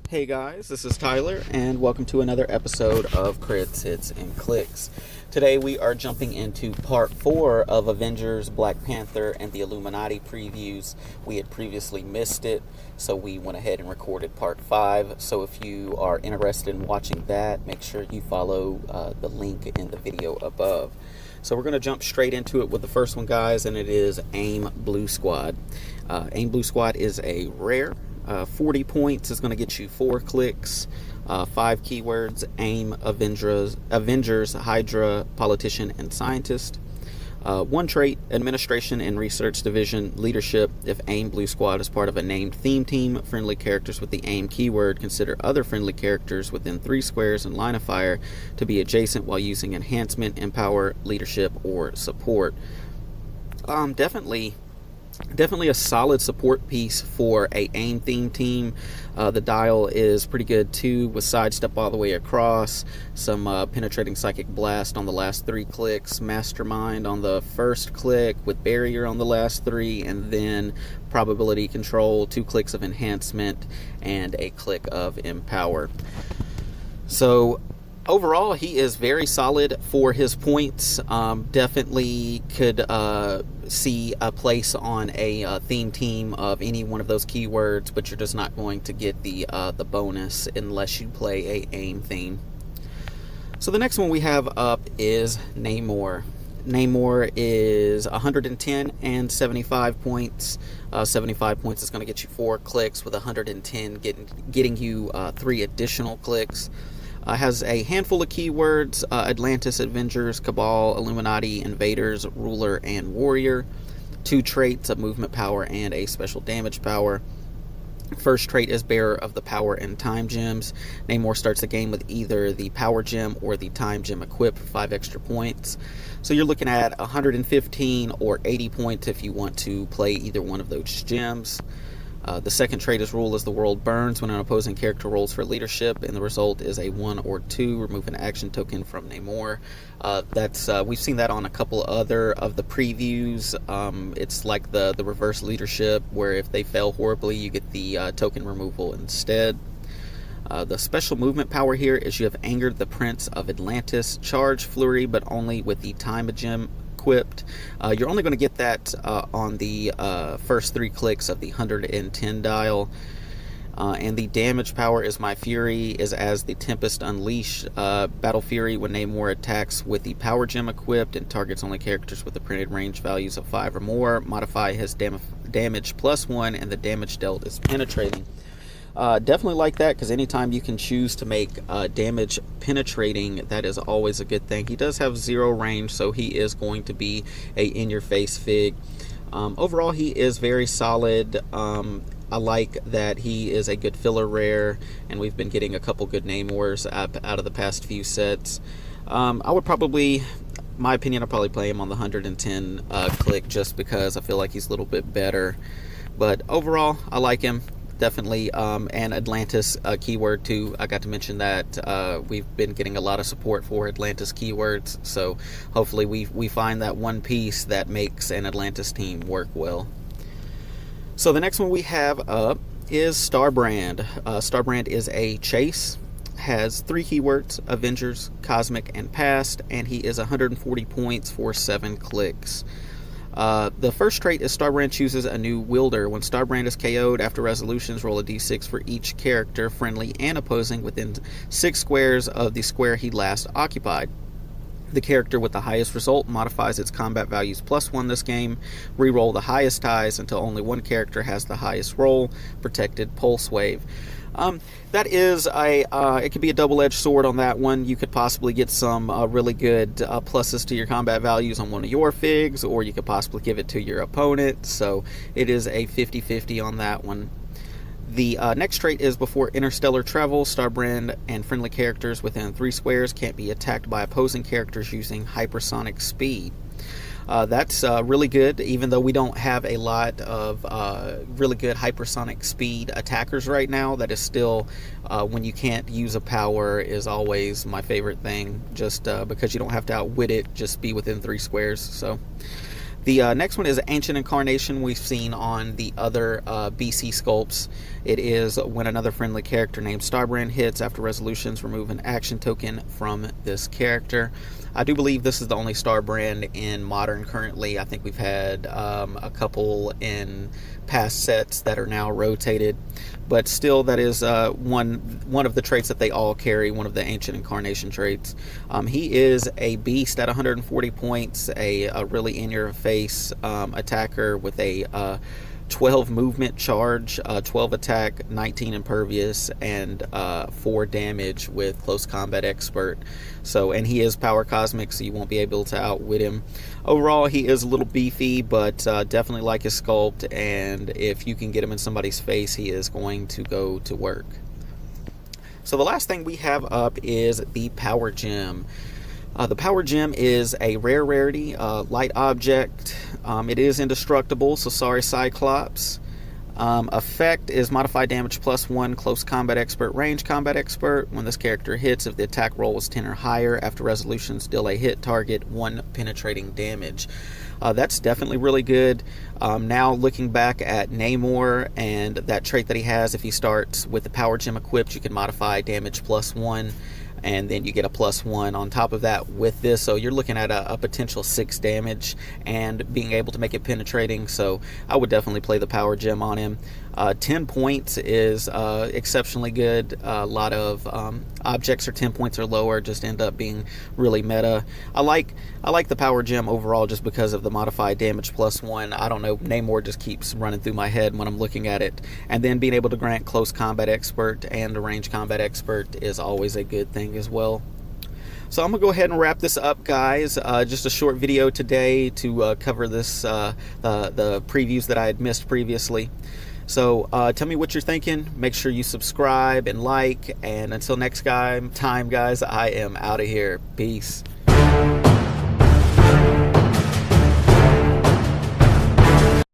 Hey guys, this is Tyler, and welcome to another episode of Crits, Hits, and Clicks. Today we are jumping into part 4 of Avengers, Black Panther, and the Illuminati previews. We had previously missed it, so we went ahead and recorded part 5. So if you are interested in watching that, make sure you follow the link in the video above. So we're going to jump straight into it with the first one, guys, and it is AIM Blue Squad. AIM Blue Squad is a rare. 40 points is going to get you 4 clicks, 5 keywords: AIM, Avengers, Hydra, Politician, and Scientist. 1 trait: Administration and Research Division, Leadership. If AIM Blue Squad is part of a named theme team, friendly characters with the AIM keyword consider other friendly characters within 3 squares and line of fire to be adjacent while using Enhancement, Empower, Leadership, or Support. Definitely a solid support piece for a AIM theme team. The dial is pretty good too, with sidestep all the way across, some penetrating psychic blast on the last 3 clicks, mastermind on the first click with barrier on the last 3, and then probability control, 2 clicks of enhancement, and a click of empower. So overall, he is very solid for his points. Definitely could see a place on a theme team of any one of those keywords, but you're just not going to get the bonus unless you play a AIM theme. So the next one we have up is Namor. Namor is 110 and 75 points. 75 points is going to get you 4 clicks, with 110 getting you 3 additional clicks. Has a handful of keywords: Atlantis, Avengers, Cabal, Illuminati, Invaders, Ruler, and Warrior. 2 traits: a movement power and a special damage power. First trait is Bearer of the Power and Time Gems. Namor starts the game with either the Power Gem or the Time Gem equipped for 5 extra points. So you're looking at 115 or 80 points if you want to play either one of those gems. The second trait is Rule as the World Burns. When an opposing character rolls for leadership and the result is a 1 or 2, remove an action token from Namor. We've seen that on a couple other of the previews. It's like the reverse leadership, where if they fail horribly, you get the token removal instead. The special movement power here is you have angered the Prince of Atlantis. Charge Flurry, but only with the Time Gem equipped. You're only going to get that on the first 3 clicks of the 110 dial. And the damage power is My Fury, is as the Tempest Unleashed. Battle Fury, when Namor attacks with the Power Gem equipped and targets only characters with the printed range values of 5 or more. Modify his damage +1, and the damage dealt is penetrating. Definitely like that, because anytime you can choose to make damage penetrating, that is always a good thing. He does have 0 range, so he is going to be a in-your-face fig. Overall, he is very solid. I like that he is a good filler rare, and we've been getting a couple good Namors out of the past few sets. I would probably, my opinion, I'll probably play him on the 110 click, just because I feel like he's a little bit better. But overall, I like him. Definitely, and Atlantis keyword too. I got to mention that we've been getting a lot of support for Atlantis keywords, so hopefully we find that one piece that makes an Atlantis team work well. So the next one we have up is Starbrand. Starbrand is a chase, has 3 keywords: Avengers, Cosmic, and Past, and he is 140 points for 7 clicks. The first trait is Starbrand chooses a new wielder. When Starbrand is KO'd after resolutions, roll a d6 for each character, friendly and opposing, within 6 squares of the square he last occupied. The character with the highest result modifies its combat values +1 this game. Reroll the highest ties until only one character has the highest roll. Protected Pulse Wave. That is it could be a double-edged sword on that one. You could possibly get some really good pluses to your combat values on one of your figs, or you could possibly give it to your opponent. So it is a 50-50 on that one. The next trait is before interstellar travel, Starbrand and friendly characters within 3 squares can't be attacked by opposing characters using hypersonic speed. That's really good, even though we don't have a lot of really good hypersonic speed attackers right now. That is still, when you can't use a power, is always my favorite thing, just because you don't have to outwit it, just be within 3 squares. So The next one is Ancient Incarnation. We've seen on the other BC sculpts. It is when another friendly character named Starbrand hits. After resolutions, remove an action token from this character. I do believe this is the only Starbrand in Modern currently. I think we've had a couple in past sets that are now rotated, but still, that is one of the traits that they all carry, one of the Ancient Incarnation traits. He is a beast at 140 points, a really in-your-face attacker with a 12 movement charge, 12 attack, 19 impervious, and 4 damage with close combat expert. So, and he is power cosmic, so you won't be able to outwit him. Overall, he is a little beefy, but definitely like his sculpt, and if you can get him in somebody's face, he is going to go to work. So the last thing we have up is the Power Gem. The Power Gem is a rare rarity, light object. It is indestructible, so sorry Cyclops. Effect is modified damage +1, close combat expert, range combat expert. When this character hits, if the attack roll is 10 or higher, after resolutions, deal a hit target 1 penetrating damage. That's definitely really good. Now looking back at Namor and that trait that he has, if he starts with the Power Gem equipped, you can modify damage +1. And then you get a +1 on top of that with this, so you're looking at a potential 6 damage and being able to make it penetrating. So I would definitely play the Power Gem on him. 10 points is exceptionally good. A lot of objects are 10 points or lower just end up being really meta. I like the Power Gem overall just because of the modified damage +1. I don't know, Namor just keeps running through my head when I'm looking at it. And then being able to grant close combat expert and a range combat expert is always a good thing as well. So I'm gonna go ahead and wrap this up, guys. Just a short video today to cover this the previews that I had missed previously. So tell me what you're thinking. Make sure you subscribe and like, and until next time guys, I am out of here. Peace.